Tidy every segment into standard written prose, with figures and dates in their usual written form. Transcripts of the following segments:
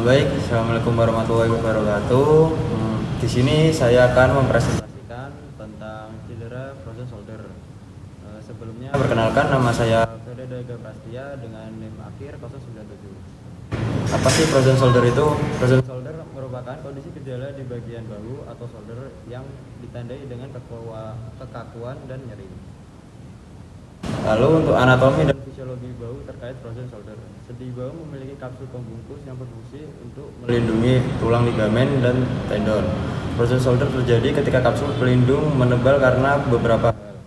Baik, assalamualaikum warahmatullahi wabarakatuh. Di sini saya akan mempresentasikan tentang cedera frozen shoulder. Sebelumnya perkenalkan, nama saya Fede Daga Prastia dengan NIM akhir 097. Apa sih frozen shoulder itu? Frozen shoulder merupakan kondisi gejala di bagian bahu atau shoulder yang ditandai dengan kekakuan dan nyeri. Lalu untuk anatomi dan fisiologi bahu terkait frozen shoulder. Sendi bahu memiliki kapsul pembungkus yang berfungsi untuk melindungi tulang ligamen dan tendon. Frozen shoulder terjadi ketika kapsul pelindung menebal karena beberapa hal.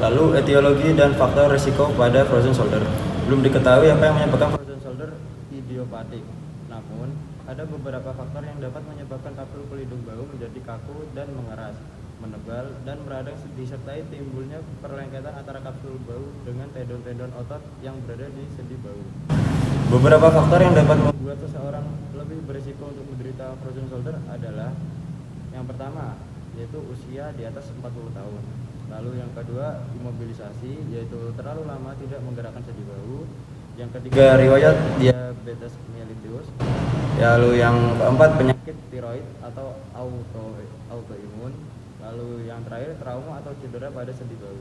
Lalu etiologi dan faktor risiko pada frozen shoulder. Belum diketahui apa yang menyebabkan frozen shoulder idiopatik. Namun, ada beberapa faktor yang dapat menyebabkan kapsul pelindung bahu menjadi kaku dan mengeras, menebal, dan meradang disertai timbulnya perlengketan antara kapsul bahu dengan tendon-tendon otot yang berada di sendi bahu. Beberapa faktor yang dapat membuat seseorang lebih berisiko untuk menderita frozen shoulder adalah yang pertama, yaitu usia di atas 40 tahun. Lalu yang kedua, imobilisasi, yaitu terlalu lama tidak menggerakkan sendi bahu. Yang ketiga, riwayat diabetes mellitus. Lalu yang keempat, penyakit tiroid atau autoimun. Lalu yang terakhir, trauma atau cedera pada sendi bahu.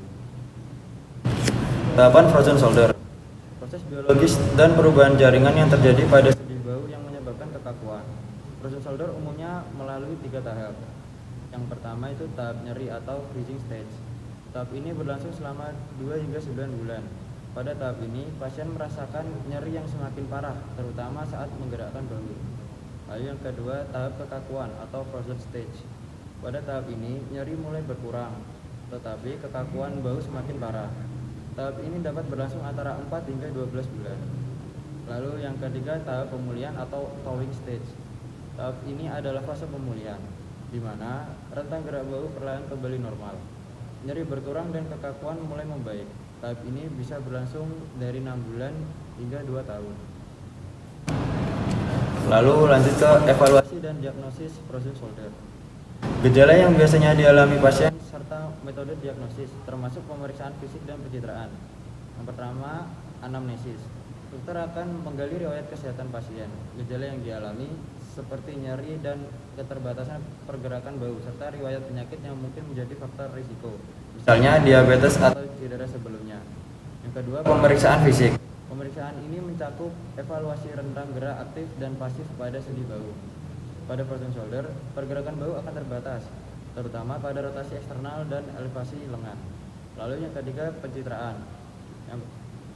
Tahapan frozen shoulder. Proses biologis dan perubahan jaringan yang terjadi pada sendi bahu yang menyebabkan kekakuan. Frozen shoulder umumnya melalui 3 tahap. Yang pertama itu tahap nyeri atau freezing stage. Tahap ini berlangsung selama 2 hingga 9 bulan. Pada tahap ini, pasien merasakan nyeri yang semakin parah, terutama saat menggerakkan bahu. Lalu yang kedua, tahap kekakuan atau frozen stage. Pada tahap ini, nyeri mulai berkurang, tetapi kekakuan bahu semakin parah. Tahap ini dapat berlangsung antara 4 hingga 12 bulan. Lalu yang ketiga, tahap pemulihan atau thawing stage. Tahap ini adalah fase pemulihan, di mana rentang gerak bahu perlahan kembali normal. Nyeri berkurang dan kekakuan mulai membaik. Tahap ini bisa berlangsung dari 6 bulan hingga 2 tahun. Lalu lanjut ke evaluasi dan diagnosis frozen shoulder. Gejala yang biasanya dialami pasien serta metode diagnosis termasuk pemeriksaan fisik dan pencitraan. Yang pertama, anamnesis. Dokter akan menggali riwayat kesehatan pasien. Gejala yang dialami seperti nyeri dan keterbatasan pergerakan bahu serta riwayat penyakit yang mungkin menjadi faktor risiko, misalnya diabetes atau cedera sebelumnya. Yang kedua, pemeriksaan fisik. Pemeriksaan ini mencakup evaluasi rentang gerak aktif dan pasif pada sendi bahu. Pada frozen shoulder, pergerakan bahu akan terbatas, terutama pada rotasi eksternal dan elevasi lengan. Lalu yang ketiga, pencitraan. Yang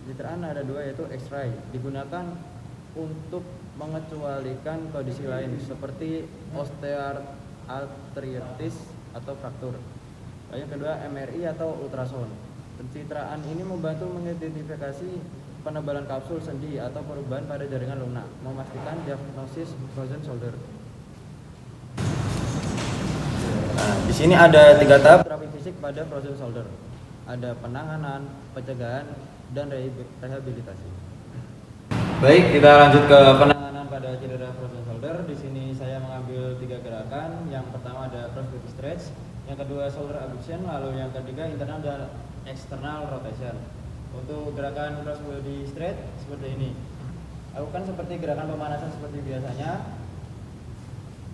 pencitraan ada 2, yaitu X-ray, digunakan untuk mengecualikan kondisi lain seperti osteoartritis atau fraktur. Lalu yang kedua, MRI atau ultrasound. Pencitraan ini membantu mengidentifikasi penebalan kapsul sendi atau perubahan pada jaringan lunak, memastikan diagnosis frozen shoulder. Nah, di sini ada 3 tahap terapi fisik pada frozen shoulder. Ada penanganan, pencegahan, dan rehabilitasi. Baik, kita lanjut ke penanganan pada cedera frozen shoulder. Di sini saya mengambil 3 gerakan. Yang pertama ada cross body stretch, yang kedua shoulder abduction, lalu yang ketiga internal dan external rotation. Untuk gerakan cross body stretch seperti ini. Lakukan seperti gerakan pemanasan seperti biasanya.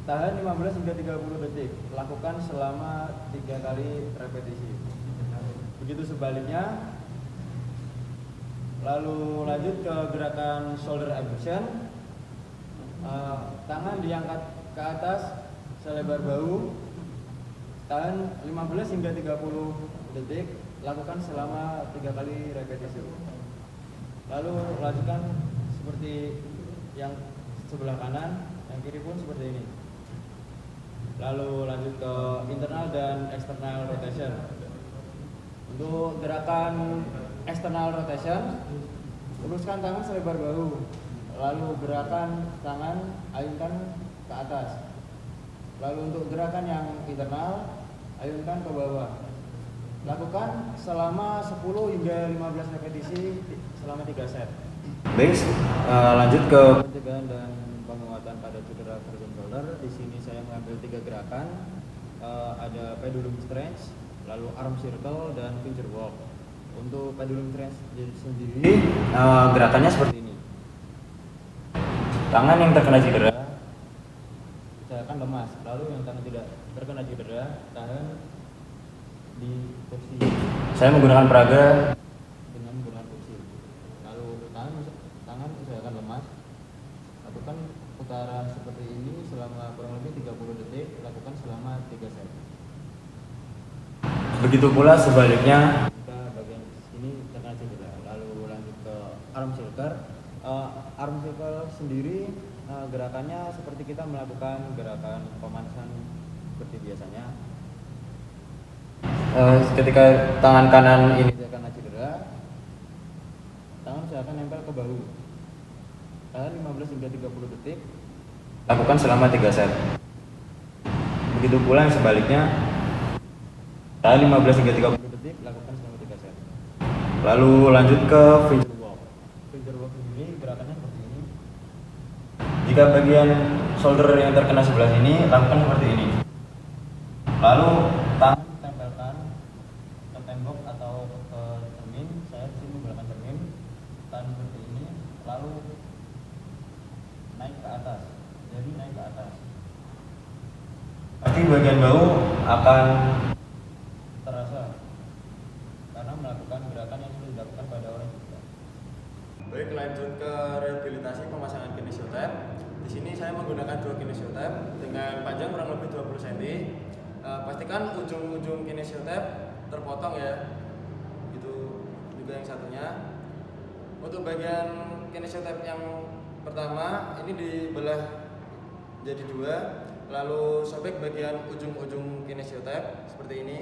Tahan 15 hingga 30 detik. Lakukan selama 3 kali repetisi. Begitu sebaliknya. Lalu lanjut ke gerakan shoulder abduction. Tangan diangkat ke atas selebar bahu. Tahan 15 hingga 30 detik. Lakukan selama 3 kali repetisi. Lalu lanjutkan seperti yang sebelah kanan, yang kiri pun seperti ini. Lalu lanjut ke internal dan external rotation. Untuk gerakan external rotation, luruskan tangan selebar bahu. Lalu gerakan tangan ayunkan ke atas. Lalu untuk gerakan yang internal, ayunkan ke bawah. Lakukan selama 10 hingga 15 repetisi selama 3 set. Baik, lanjut ke pencegahan dan penguatan pada cedera frozen shoulder. Di sini saya mengambil 3 gerakan. Ada pendulum stretch, lalu arm circle, dan finger walk. Untuk pendulum stretch sendiri, gerakannya seperti ini. tangan yang terkena cedera usahakan lemas. Lalu yang tangan tidak terkena cedera tahan di kursi. Saya menggunakan peraga dengan menggunakan kursi. Lalu tangan usahakan lemas. Lakukan putaran seperti ini selama kurang lebih 30 detik. Lakukan selama 3 set. Begitu pula sebaliknya. Jika bagian sini terkena cedera. Lalu lanjut ke arm circle. Arm circle sendiri gerakannya seperti kita melakukan gerakan pemanasan seperti biasanya. Ketika tangan kanan ini terkena cedera, tangan usahakan nempel ke bahu. Tahan 15 hingga 30 detik. Lakukan selama 3 set. Begitu pula yang sebaliknya. Tahan 15 hingga 30 detik, lakukan selama 3 set. Lalu lanjut ke finger walk. Finger walk ini gerakannya seperti ini. Jika bagian shoulder yang terkena sebelah sini, lakukan seperti ini. Lalu tangan tempelkan ke tembok atau ke cermin. Saya di sini menggunakan cermin. Tahan seperti ini. Lalu naik ke atas. Jadi naik ke atas. Pasti bagian bahu akan terasa karena melakukan gerakan yang sudah dilakukan pada orang juga. Baik, lanjut ke rehabilitasi pemasangan kinesiotape. Di sini saya menggunakan 2 kinesiotape dengan panjang kurang lebih 20 cm. Pastikan ujung-ujung kinesiotape terpotong ya. Itu juga yang satunya. Untuk bagian kinesiotape yang pertama ini dibelah jadi 2, lalu sobek bagian ujung-ujung kinesiotape seperti ini.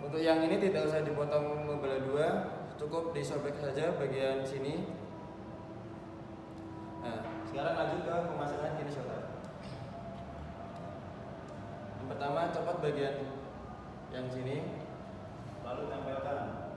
Untuk yang ini tidak usah dipotong membelah 2, cukup disobek saja bagian sini. Nah, sekarang lanjut ke pemasangan kinesiotape. Yang pertama copot bagian yang sini, lalu tempelkan.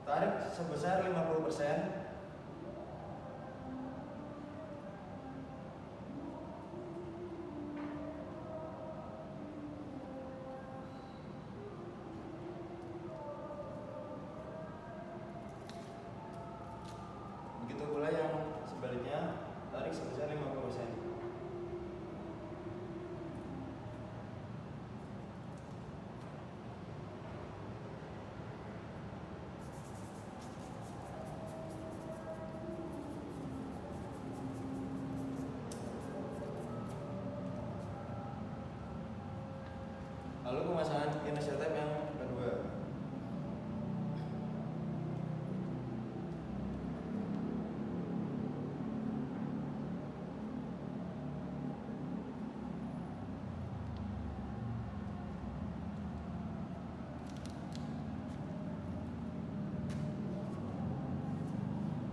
Tarik sebesar 50%. Begitu pula yang sebaliknya, tarik sebesar 50%. Lalu pemasangan kinesiotape yang kedua.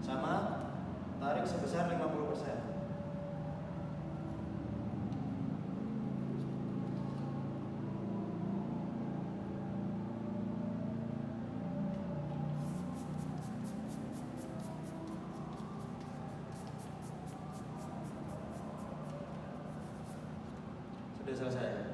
Sama, tarik sebesar 50%. Sudah selesai.